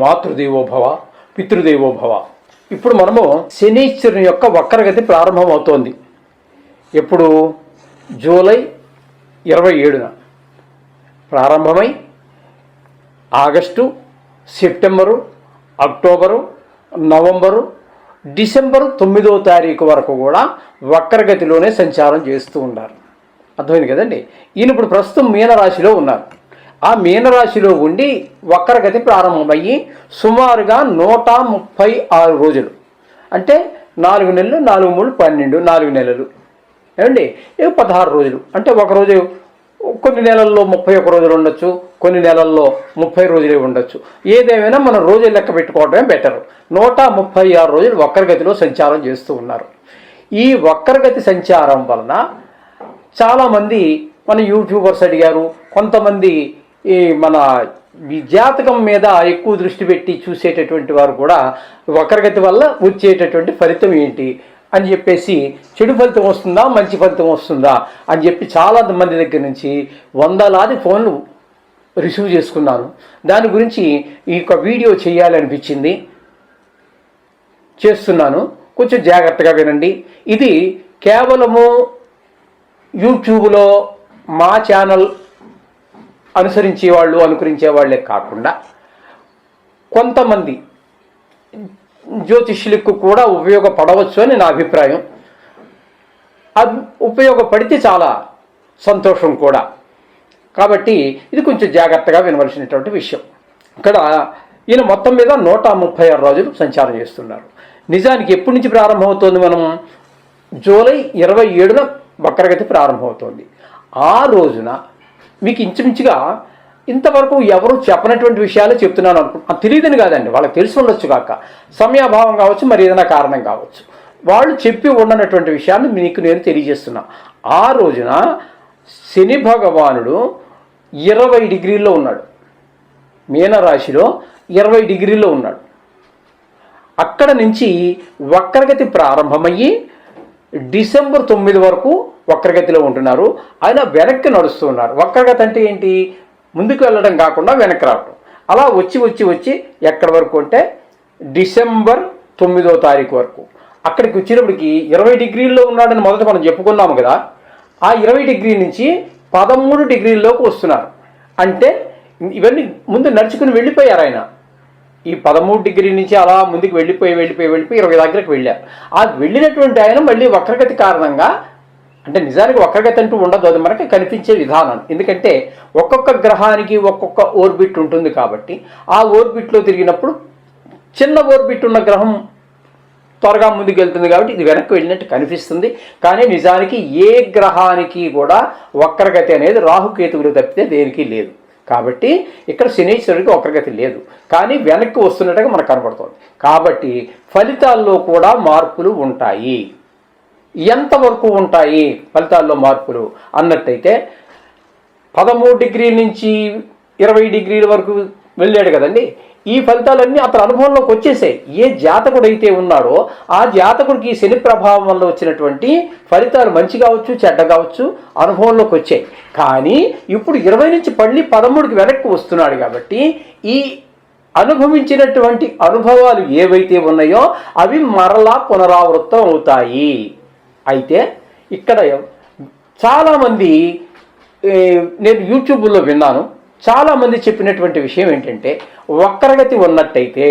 మాతృదేవోభవ, పితృదేవోభవ. ఇప్పుడు మనము శనీశ్వరుని యొక్క వక్రగతి ప్రారంభమవుతోంది. ఎప్పుడు? జూలై 27న ప్రారంభమై August, September, October, November, December 9వ తారీఖు వరకు కూడా వక్రగతిలోనే సంచారం చేస్తూ ఉన్నారు. అర్థమైంది కదండి. ఈయన ఇప్పుడు ప్రస్తుతం మీనరాశిలో ఉన్నారు. ఆ మీనరాశిలో ఉండి వక్రగతి ప్రారంభమయ్యి సుమారుగా 136 రోజులు, అంటే 4 నెలలు, 4 3 12, 4 నెలలు ఏమండి, 16 రోజులు. అంటే ఒకరోజు కొన్ని నెలల్లో 31 రోజులు ఉండొచ్చు, కొన్ని నెలల్లో 30 రోజులే ఉండొచ్చు. ఏదేమైనా మనం రోజులు లెక్క పెట్టుకోవడమే బెటర్. 136 రోజులు వక్రగతిలో సంచారం చేస్తూ ఉన్నారు. ఈ వక్రగతి సంచారం వలన చాలామంది మన యూట్యూబర్స్ అడిగారు, కొంతమంది ఈ మన జాతకం మీద ఎక్కువ దృష్టి పెట్టి చూసేటటువంటి వారు కూడా వక్రగతి వల్ల వచ్చేటటువంటి ఫలితం ఏంటి అని చెప్పేసి, చెడు ఫలితం వస్తుందా మంచి ఫలితం వస్తుందా అని చెప్పి చాలా మంది దగ్గర నుంచి వందలాది ఫోన్లు రిసీవ్ చేసుకున్నాను. దాని గురించి ఈ యొక్క వీడియో చేయాలనిపించింది, చేస్తున్నాను. కొంచెం జాగ్రత్తగా వినండి. ఇది కేవలము యూట్యూబ్లో మా ఛానల్ అనుకరించే వాళ్ళే కాకుండా కొంతమంది జ్యోతిష్యులకు కూడా ఉపయోగపడవచ్చు అని నా అభిప్రాయం. అది ఉపయోగపడితే చాలా సంతోషం కూడా. కాబట్టి ఇది కొంచెం జాగ్రత్తగా వినవలసినటువంటి విషయం. ఇక్కడ ఈయన మొత్తం మీద 136 రోజులు సంచారం చేస్తున్నారు. నిజానికి ఎప్పటి నుంచి ప్రారంభమవుతోంది? మనం జూలై 27న వక్రగతి ప్రారంభమవుతోంది. ఆ రోజున మీకు ఇంచుమించుగా ఇంతవరకు ఎవరు చెప్పనటువంటి విషయాలే చెప్తున్నాను అనుకుంటున్నాను. తెలియదని కాదండి, వాళ్ళకి తెలిసి ఉండొచ్చు కాక, సమయాభావం కావచ్చు, మరి ఏదైనా కారణం కావచ్చు, వాళ్ళు చెప్పి ఉండనటువంటి విషయాన్ని మీకు నేను తెలియజేస్తున్నా. ఆ రోజున శని భగవానుడు 20 డిగ్రీల్లో ఉన్నాడు, మీనరాశిలో 20 డిగ్రీల్లో ఉన్నాడు. అక్కడ నుంచి వక్రగతి ప్రారంభమయ్యి డిసెంబర్ 9 వరకు వక్రగతిలో ఉంటున్నారు. ఆయన వెనక్కి నడుస్తున్నారు. వక్రగతి అంటే ఏంటి? ముందుకు వెళ్ళడం కాకుండా వెనక్కి రావడం. అలా వచ్చి ఎక్కడి వరకు అంటే డిసెంబర్ 9వ తారీఖు వరకు. అక్కడికి వచ్చినప్పటికి 20 డిగ్రీల్లో ఉన్నాడని మొదట మనం చెప్పుకున్నాము కదా. ఆ 20 డిగ్రీ నుంచి 13 డిగ్రీల్లోకి వస్తున్నారు. అంటే ఇవన్నీ ముందు నడుచుకుని వెళ్ళిపోయారు ఆయన. ఈ 13 డిగ్రీ నుంచి అలా ముందుకు వెళ్ళిపోయి 20 దగ్గరకు వెళ్ళారు. ఆ వెళ్ళినటువంటి ఆయన మళ్ళీ వక్రగతి కారణంగా, అంటే నిజానికి వక్రగతి అంటూ ఉండదు, అది మనకి కనిపించే విధానం. ఎందుకంటే ఒక్కొక్క గ్రహానికి ఒక్కొక్క ఓర్బిట్ ఉంటుంది కాబట్టి ఆ ఓర్బిట్లో తిరిగినప్పుడు చిన్న ఓర్బిట్ ఉన్న గ్రహం త్వరగా ముందుకు వెళ్తుంది కాబట్టి ఇది వెనక్కి వెళ్ళినట్టు కనిపిస్తుంది. కానీ నిజానికి ఏ గ్రహానికి కూడా వక్రగతి అనేది రాహుకేతువులు తప్పితే దేనికి లేదు. కాబట్టి ఇక్కడ శనీశ్వరుడికి వక్రగతి లేదు, కానీ వెనక్కి వస్తున్నట్టుగా మనకు కనబడుతుంది. కాబట్టి ఫలితాల్లో కూడా మార్పులు ఉంటాయి. ఎంతవరకు ఉంటాయి ఫలితాల్లో మార్పులు అన్నట్టయితే, 13 డిగ్రీల నుంచి 20 డిగ్రీల వరకు వెళ్ళాడు కదండి. ఈ ఫలితాలన్నీ అతని అనుభవంలోకి వచ్చేసాయి. ఏ జాతకుడైతే ఉన్నాడో ఆ జాతకుడికి శని ప్రభావం వల్ల వచ్చినటువంటి ఫలితాలు మంచి కావచ్చు, చెడ్డ కావచ్చు, అనుభవంలోకి వచ్చాయి. కానీ ఇప్పుడు 20 నుంచి మళ్ళీ 13కి వెనక్కి వస్తున్నాడు కాబట్టి ఈ అనుభవించినటువంటి అనుభవాలు ఏవైతే ఉన్నాయో అవి మరలా పునరావృతం అవుతాయి. అయితే ఇక్కడ చాలామంది, నేను యూట్యూబ్లో విన్నాను, చాలామంది చెప్పినటువంటి విషయం ఏంటంటే, వక్రగతి ఉన్నట్టయితే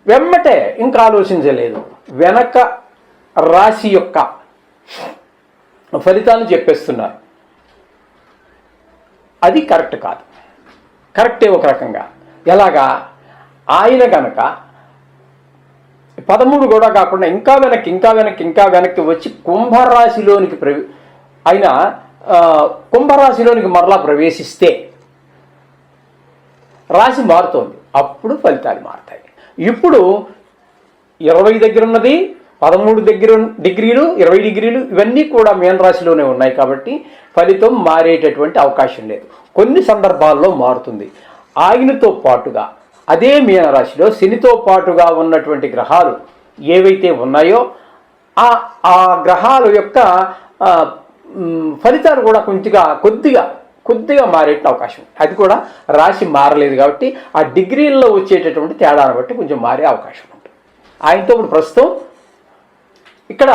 వెమ్మటే ఇంకా ఆలోచించలేదు, వెనక రాశి యొక్క ఫలితాలను చెప్పేస్తున్నారు. అది కరెక్ట్ కాదు. కరెక్టే ఒక రకంగా. ఎలాగా? ఆయన కనుక 13 కూడా కాకుండా ఇంకా వెనక్కి వచ్చి కుంభరాశిలోనికి కుంభరాశిలోనికి మరలా ప్రవేశిస్తే రాశి మారుతోంది, అప్పుడు ఫలితాలు మారుతాయి. ఇప్పుడు 20 దగ్గర ఉన్నది, 13 డిగ్రీలు, 20 డిగ్రీలు ఇవన్నీ కూడా మీనరాశిలోనే ఉన్నాయి కాబట్టి ఫలితం మారేటటువంటి అవకాశం లేదు. కొన్ని సందర్భాల్లో మారుతుంది. ఆయనతో పాటుగా అదే మీనరాశిలో శనితో పాటుగా ఉన్నటువంటి గ్రహాలు ఏవైతే ఉన్నాయో ఆ గ్రహాల యొక్క ఫలితాలు కూడా కొద్దిగా కొద్దిగా మారే అవకాశం, అది కూడా రాశి మారలేదు కాబట్టి ఆ డిగ్రీల్లో వచ్చేటటువంటి తేడాను బట్టి కొంచెం మారే అవకాశం ఉంటుంది. ఆయనతో ఇప్పుడు ప్రస్తుతం ఇక్కడ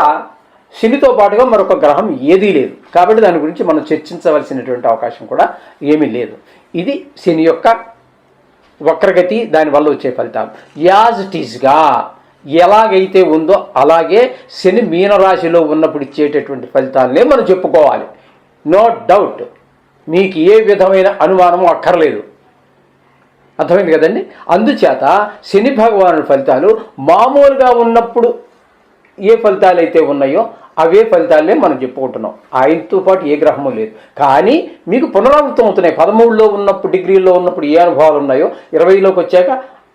శనితో పాటుగా మరొక గ్రహం ఏదీ లేదు కాబట్టి దాని గురించి మనం చర్చించవలసినటువంటి అవకాశం కూడా ఏమీ లేదు. ఇది శని యొక్క వక్రగతి, దానివల్ల వచ్చే ఫలితాలు. యాజ్ ఇట్ ఈజ్గా ఎలాగైతే ఉందో అలాగే శని మీనరాశిలో ఉన్నప్పుడు ఇచ్చేటటువంటి ఫలితాలనే మనం చెప్పుకోవాలి. నో డౌట్, మీకు ఏ విధమైన అనుమానము అక్కర్లేదు. అర్థమైంది కదండి. అందుచేత శని భగవానుడి ఫలితాలు మామూలుగా ఉన్నప్పుడు ఏ ఫలితాలు అయితే ఉన్నాయో అవే ఫలితాలనే మనం చెప్పుకుంటున్నాం. ఆయనతో పాటు ఏ గ్రహము లేదు. కానీ మీకు పునరావృతం అవుతున్నాయి. 13లో ఉన్నప్పుడు, డిగ్రీలో ఉన్నప్పుడు ఏ అనుభవాలు ఉన్నాయో 20లోకి వచ్చాక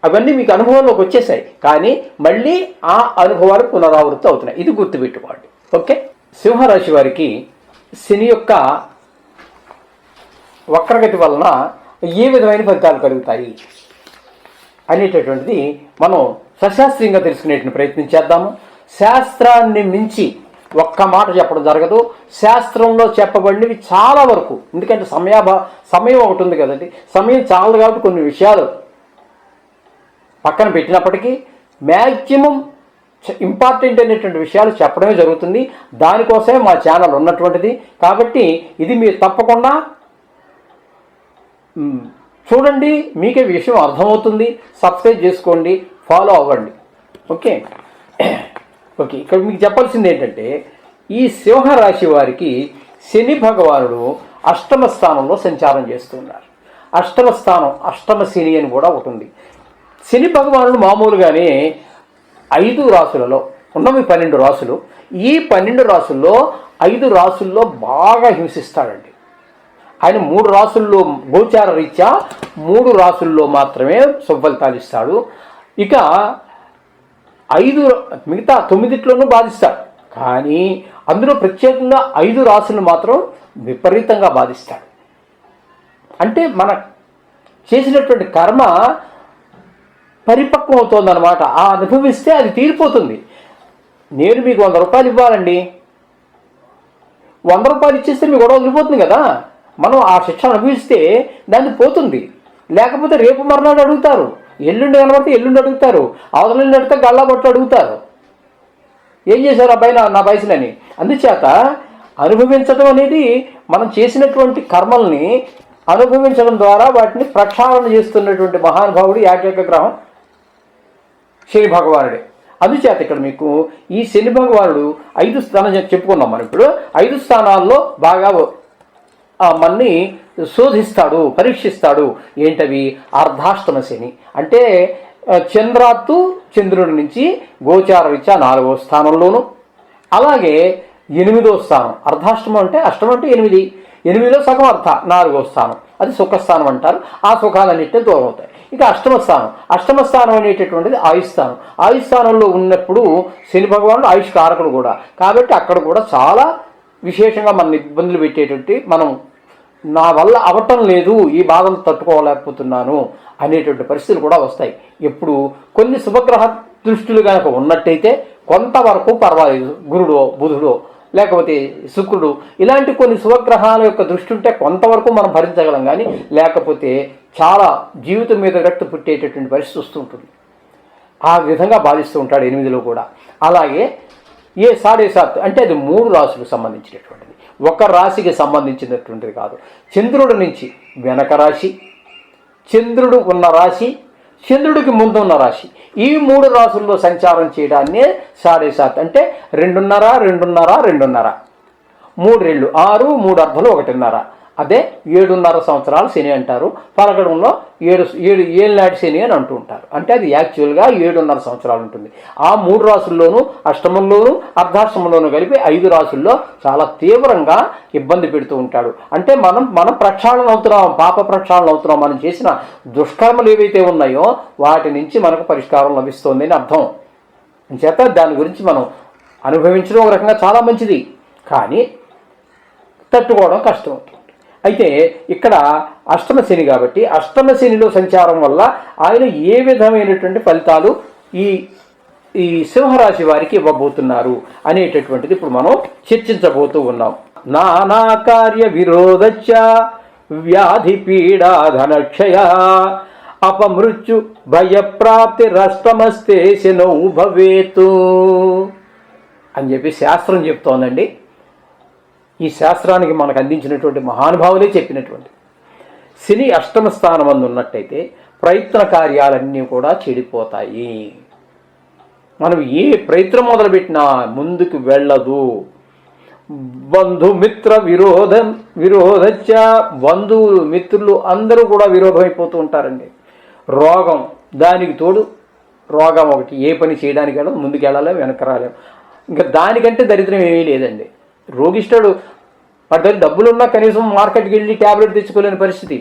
అవన్నీ మీకు అనుభవంలోకి వచ్చేసాయి. కానీ మళ్ళీ ఆ అనుభవాలు పునరావృతం అవుతున్నాయి. ఇది గుర్తుపెట్టుకోండి. ఓకే. సింహరాశి వారికి శని యొక్క వక్రగతి వలన ఏ విధమైన ఫలితాలు కలుగుతాయి అనేటటువంటిది మనం సశాస్త్రీయంగా తెలుసుకునేటువంటి ప్రయత్నం చేద్దాము. శాస్త్రాన్ని మించి ఒక్క మాట చెప్పడం జరగదు. శాస్త్రంలో చెప్పబడినవి చాలా వరకు, ఎందుకంటే సమయం ఒకటి ఉంది కదండి, సమయం చాలదు కాబట్టి కొన్ని విషయాలు పక్కన పెట్టినప్పటికీ మ్యాక్సిమం ఇంపార్టెంట్ అనేటువంటి విషయాలు చెప్పడమే జరుగుతుంది. దానికోసమే మా ఛానల్ ఉన్నటువంటిది. కాబట్టి ఇది మీరు తప్పకుండా చూడండి, మీకే విషయం అర్థమవుతుంది. సబ్స్క్రైబ్ చేసుకోండి, ఫాలో అవ్వండి. ఓకే. ఇక్కడ మీకు చెప్పాల్సింది ఏంటంటే, ఈ సింహరాశి వారికి శని భగవానుడు అష్టమ స్థానంలో సంచారం చేస్తున్నారు. అష్టమ స్థానం, అష్టమ శని అని కూడా ఉంటుంది. శని భగవానుడు మామూలుగానే 5 రాసులలో ఉన్నవి 12 రాసులు. ఈ 12 రాసుల్లో 5 రాసుల్లో బాగా హింసిస్తాడండి. ఆయన 3 రాసుల్లో గోచార రీత్యా 3 రాసుల్లో మాత్రమే సుఫలితాలు ఇస్తాడు. ఇక 5 మిగతా 9లోనూ బాధిస్తాడు. కానీ అందులో ప్రత్యేకంగా 5 రాసులను మాత్రం విపరీతంగా బాధిస్తాడు. అంటే మన చేసినటువంటి కర్మ పరిపక్వం అవుతుందన్నమాట. ఆ అనుభవిస్తే అది తీరిపోతుంది. నేను మీకు 100 రూపాయలు ఇవ్వాలండి, 100 రూపాయలు ఇచ్చేస్తే మీ గొడవ వదిలిపోతుంది కదా. మనం ఆ శిక్ష అనుభవిస్తే దాన్ని పోతుంది. లేకపోతే రేపు మర్నాడు అడుగుతారు, ఎల్లుండి కనబడితే ఎల్లుండి అడుగుతారు, అవతల అడిగితే గల్లా కొట్టు అడుగుతారు, ఏం చేశారు అబ్బాయి నా వయసులని. అందుచేత అనుభవించడం అనేది, మనం చేసినటువంటి కర్మల్ని అనుభవించడం ద్వారా వాటిని ప్రక్షాళన చేస్తున్నటువంటి మహానుభావుడు ఏకైక గ్రహం శని భగవానుడే. అందుచేత ఇక్కడ మీకు ఈ శని భగవానుడు 5 స్థానం చెప్పుకున్నాం. మనం ఇప్పుడు 5 స్థానాల్లో బాగా మనని శోధిస్తాడు, పరీక్షిస్తాడు. ఏంటవి? అర్ధాష్టమ శని అంటే చంద్రుడి నుంచి గోచార రీత్యా 4వ స్థానంలోను, అలాగే 8వ స్థానం. అర్ధాష్టమం అంటే అష్టమం అంటే 8, 8లో సగం అర్థ 4వ స్థానం, అది సుఖస్థానం అంటారు. ఆ సుఖాలన్నింటినీ దూరం అవుతాయి. ఇక అష్టమ స్థానం అనేటటువంటిది ఆయుస్థానం. ఆయుస్థానంలో ఉన్నప్పుడు శని భగవానుడు ఆయుష్ కారకుడు కూడా. కాబట్టి అక్కడ కూడా చాలా విశేషంగా మన ఇబ్బందులు పెట్టేటువంటి, మనం నా వల్ల అవటం లేదు, ఈ బాధలు తట్టుకోలేకపోతున్నాను అనేటువంటి పరిస్థితులు కూడా వస్తాయి. ఎప్పుడు కొన్ని శుభగ్రహ దృష్టిలు కనుక ఉన్నట్టయితే కొంతవరకు పర్వాలేదు. గురుడో, బుధుడో, లేకపోతే శుక్రుడు, ఇలాంటి కొన్ని శుభగ్రహాల యొక్క దృష్టి ఉంటే కొంతవరకు మనం భరించగలం. కానీ లేకపోతే చాలా జీవితం మీద గట్టు పుట్టేటటువంటి పరిస్థితి వస్తుంటుంది. ఆ విధంగా బాధిస్తూ ఉంటాడు 8లో కూడా. అలాగే ఏ 7.5 అంటే అది 3 రాశులకు సంబంధించినటువంటిది, ఒక రాశికి సంబంధించినటువంటిది కాదు. చంద్రుడి నుంచి వెనక రాశి, చంద్రుడు ఉన్న రాశి, చంద్రుడికి ముందు ఉన్న రాశి, ఈ 3 రాశుల్లో సంచారం చేయడాన్నే 7.5 అంటే 2.5, 2.5, 2.5, 3 రెళ్ళు 6, 3 అర్ధలు 1.5. అదే 7.5 సంవత్సరాలు శని అంటారు. పలకడంలో 7 ఏళ్ళనాటి శని అని అంటూ ఉంటారు. అంటే అది యాక్చువల్గా 7.5 సంవత్సరాలు ఉంటుంది. ఆ 3 రాశుల్లోనూ, అష్టమంలోనూ అర్ధాష్టమంలోనూ కలిపి 5 రాశుల్లో చాలా తీవ్రంగా ఇబ్బంది పెడుతూ ఉంటాడు. అంటే మనం ప్రక్షాళన అవుతున్నాం, పాప ప్రక్షాళన అవుతున్నాం. మనం చేసిన దుష్కర్మలు ఏవైతే ఉన్నాయో వాటి నుంచి మనకు పరిష్కారం లభిస్తుంది అని అర్థం. చేత దాని గురించి మనం అనుభవించడం ఒక రకంగా చాలా మంచిది, కానీ తట్టుకోవడం కష్టం అవుతుంది. అయితే ఇక్కడ అష్టమ శని కాబట్టి అష్టమ శనిలో సంచారం వల్ల ఆయన ఏ విధమైనటువంటి ఫలితాలు ఈ సింహరాశి వారికి ఇవ్వబోతున్నారు అనేటటువంటిది ఇప్పుడు మనం చర్చించబోతూ ఉన్నాం. నానా కార్య విరోధచ్చ వ్యాధి పీడా ధనక్షయ అపమృత్యు భయప్రాప్తి రష్టమస్తే శనౌ భవేతు అని చెప్పి శాస్త్రం చెప్తోందండి. ఈ శాస్త్రానికి మనకు అందించినటువంటి మహానుభావులే చెప్పినటువంటి శని అష్టమ స్థానం అందు ఉన్నట్టయితే ప్రయత్న కార్యాలన్నీ కూడా చెడిపోతాయి. మనం ఏ ప్రయత్నం మొదలుపెట్టినా ముందుకు వెళ్ళదు. బంధుమిత్ర విరోధచ్చ, బంధువులు మిత్రులు అందరూ కూడా విరోధమైపోతూ ఉంటారండి. రోగం, దానికి తోడు రోగం ఒకటి. ఏ పని చేయడానికి వెళ్ళదు, ముందుకు వెళ్ళాలి, వెనక రాలేం. ఇంకా దానికంటే దరిద్రం ఏమీ లేదండి. రోగిష్టుడు వాడి దగ్గర డబ్బులున్నా కనీసం మార్కెట్కి వెళ్ళి ట్యాబ్లెట్ తెచ్చుకోలేని పరిస్థితి.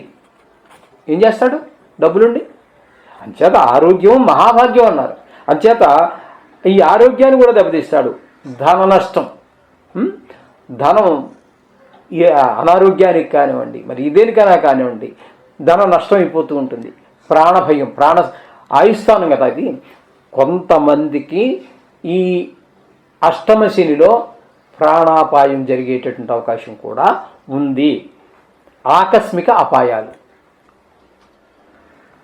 ఏం చేస్తాడు డబ్బులుండి? అంచేత ఆరోగ్యం మహాభాగ్యం అన్నారు. అంచేత ఈ ఆరోగ్యాన్ని కూడా దెబ్బతీస్తాడు. ధన నష్టం, ధనం అనారోగ్యానికి కానివ్వండి, మరి ఇదేనికైనా కానివ్వండి, ధన నష్టం అయిపోతూ ఉంటుంది. ప్రాణభయం, ఆయుస్థానం కదా అది. కొంతమందికి ఈ అష్టమ శనిలో ప్రాణాపాయం జరిగేటటువంటి అవకాశం కూడా ఉంది. ఆకస్మిక అపాయాలు,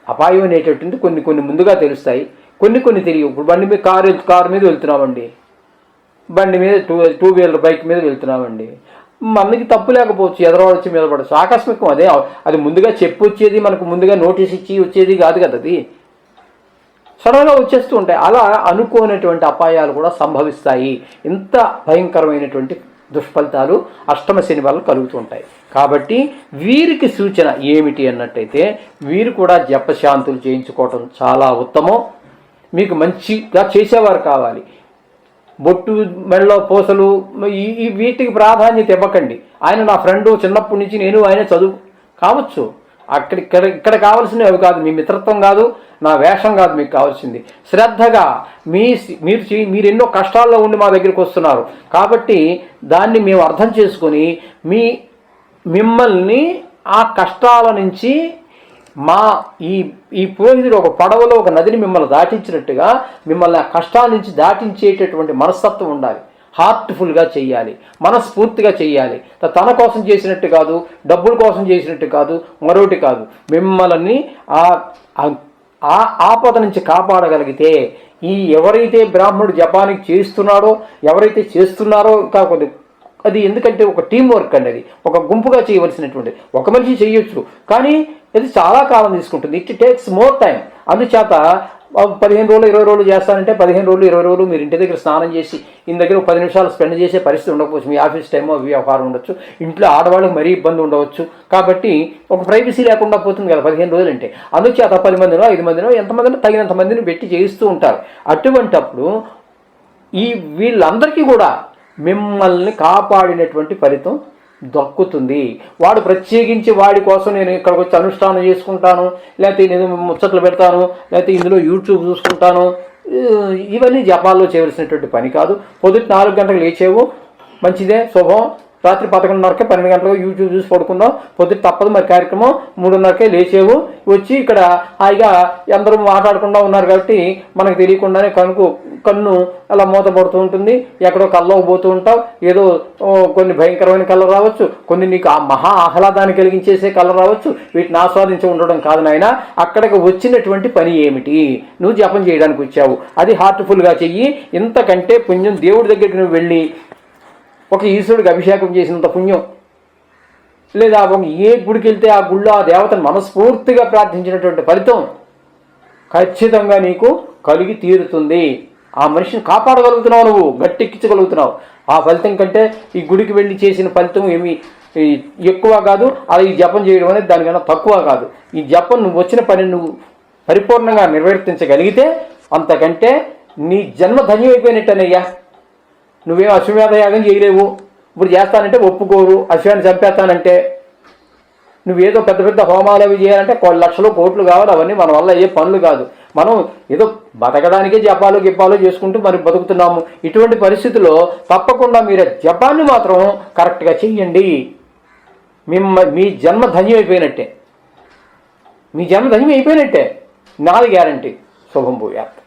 అపాయం అనేటటువంటి కొన్ని ముందుగా తెలుస్తాయి, కొన్ని తెలియవు. ఇప్పుడు బండి మీద కారు మీద వెళ్తున్నామండి, బండి మీద టూ వీలర్ బైక్ మీద వెళ్తున్నామండి. మనకి తప్పు లేకపోవచ్చు, ఎదరవాడు వచ్చి మీద పడవచ్చు. ఆకస్మికం. అది ముందుగా చెప్పొచ్చేది, మనకు ముందుగా నోటీస్ ఇచ్చి వచ్చేది కాదు కదా, అది సడన్గా వచ్చేస్తూ ఉంటాయి. అలా అనుకోనటువంటి అపాయాలు కూడా సంభవిస్తాయి. ఇంత భయంకరమైనటువంటి దుష్ఫలితాలు అష్టమ శని వల్ల కలుగుతూ ఉంటాయి. కాబట్టి వీరికి సూచన ఏమిటి అన్నట్టయితే, వీరు కూడా జపశాంతులు చేయించుకోవటం చాలా ఉత్తమం. మీకు మంచిగా చేసేవారు కావాలి. బొట్టు, మెడలో పూసలు, ఈ వీటికి ప్రాధాన్యత ఇవ్వకండి. ఆయన నా ఫ్రెండు, చిన్నప్పటి నుంచి నేను ఆయన చదువు కావచ్చు, ఇక్కడ కావాల్సినవి అవి కాదు. మీ మిత్రత్వం కాదు, నా వేషం కాదు మీకు కావాల్సింది. శ్రద్ధగా మీరు ఎన్నో కష్టాల్లో ఉండి మా దగ్గరికి వస్తున్నారు కాబట్టి దాన్ని మేము అర్థం చేసుకొని మిమ్మల్ని ఆ కష్టాల నుంచి ఈ పురోహితుడు ఒక పడవలో ఒక నదిని మిమ్మల్ని దాటించినట్టుగా మిమ్మల్ని ఆ కష్టాల నుంచి దాటించేటటువంటి మనస్తత్వం ఉండాలి. హార్ట్ఫుల్గా చెయ్యాలి, మనస్ఫూర్తిగా చెయ్యాలి. తన కోసం చేసినట్టు కాదు, డబ్బుల కోసం చేసినట్టు కాదు, మరొకటి కాదు. మిమ్మల్ని ఆ ఆపద నుంచి కాపాడగలిగితే, ఎవరైతే బ్రాహ్మణుడు జపానికి చేస్తున్నాడో, ఎవరైతే చేస్తున్నారో ఇంకా అది ఎందుకంటే ఒక టీం వర్క్ అండి. అది ఒక గుంపుగా చేయవలసినటువంటిది. ఒక మనిషి చేయొచ్చు, కానీ ఇది చాలా కాలం తీసుకుంటుంది. It takes more time. అందుచేత 15 రోజులు 20 రోజులు చేస్తానంటే 15 రోజులు 20 రోజులు మీరు ఇంటి దగ్గర స్నానం చేసి ఇంటి దగ్గర 10 నిమిషాలు స్పెండ్ చేసే పరిస్థితి ఉండకపోవచ్చు. మీ ఆఫీస్ టైమో వ్యవహారం ఉండొచ్చు, ఇంట్లో ఆడవాళ్ళకి మరీ ఇబ్బంది ఉండవచ్చు. కాబట్టి ఒక ప్రైవసీ లేకుండా పోతుంది కదా 15 రోజులు అంటే. అందుచేత 10 మందినో 5 మందినో ఎంతమందినో తగినంత మందిని పెట్టి చేయిస్తూ ఉంటారు. అటువంటప్పుడు వీళ్ళందరికీ కూడా మిమ్మల్ని కాపాడినటువంటి ఫలితం దక్కుతుంది. వాడు ప్రత్యేకించి వాడి కోసం నేను ఇక్కడికి వచ్చి అనుష్ఠానం చేసుకుంటాను, లేకపోతే నేను ముచ్చట్లు పెడతాను, లేకపోతే ఇందులో యూట్యూబ్ చూసుకుంటాను, ఇవన్నీ జపాల్లో చేయవలసినటువంటి పని కాదు. పొద్దుట 4 గంటలకు లేచేవు, మంచిదే, శుభం. రాత్రి 11:30కే 12 గంటలకు యూట్యూబ్ చూసి పడుకుందాం. పొద్దుట తప్పదు మరి కార్యక్రమం. 3:30కే లేచేవు, వచ్చి ఇక్కడ హాయిగా అందరూ మాట్లాడకుండా ఉన్నారు కాబట్టి మనకు తెలియకుండానే కన్ను అలా మూతపడుతూ ఉంటుంది. ఎక్కడో కళ్ళకు పోతూ ఉంటావు. ఏదో కొన్ని భయంకరమైన కళ రావచ్చు, కొన్ని నీకు ఆ మహా ఆహ్లాదాన్ని కలిగించేసే కళ రావచ్చు. వీటిని ఆస్వాదించి ఉండడం కాదు నాయన. అక్కడికి వచ్చినటువంటి పని ఏమిటి? నువ్వు జపం చేయడానికి వచ్చావు, అది హార్ట్ఫుల్గా చెయ్యి. ఇంతకంటే పుణ్యం దేవుడి దగ్గరికి నువ్వు వెళ్ళి ఒక ఈశ్వరుడికి అభిషేకం చేసినంత పుణ్యం, లేదా ఏ గుడికి వెళ్తే ఆ గుళ్ళో ఆ దేవతను మనస్ఫూర్తిగా ప్రార్థించినటువంటి ఫలితం ఖచ్చితంగా నీకు కలిగి తీరుతుంది. ఆ మనిషిని కాపాడగలుగుతున్నావు, నువ్వు గట్టెక్కించగలుగుతున్నావు. ఆ ఫలితం కంటే ఈ గుడికి వెళ్ళి చేసిన ఫలితం ఏమి ఎక్కువ కాదు. అది ఈ జపం చేయడం అనేది దానికన్నా తక్కువ కాదు. ఈ జపం నువ్వు వచ్చిన పని నువ్వు పరిపూర్ణంగా నిర్వర్తించగలిగితే అంతకంటే నీ జన్మ ధన్యమైపోయినట్టేనయ్యా. నువ్వేం అశ్వమేధ యాగం చేయలేవు. ఇప్పుడు చేస్తానంటే ఒప్పుకోరు. అశ్వాన్ని చంపేస్తానంటే నువ్వేదో పెద్ద పెద్ద హోమాలు అవి చేయాలంటే లక్షలు కోట్లు కావాలి. అవన్నీ మన వల్ల అయ్యే పనులు కాదు. మనం ఏదో బతకడానికే జపాలు గిప్పాలు చేసుకుంటూ మరి బతుకుతున్నాము. ఇటువంటి పరిస్థితుల్లో తప్పకుండా మీరు జపాన్ని మాత్రం కరెక్ట్గా చెయ్యండి. మీ జన్మ ధన్యమైపోయినట్టే, మీ జన్మ ధన్యమైపోయినట్టే. నాది గ్యారంటీ. శుభం భూయాత్.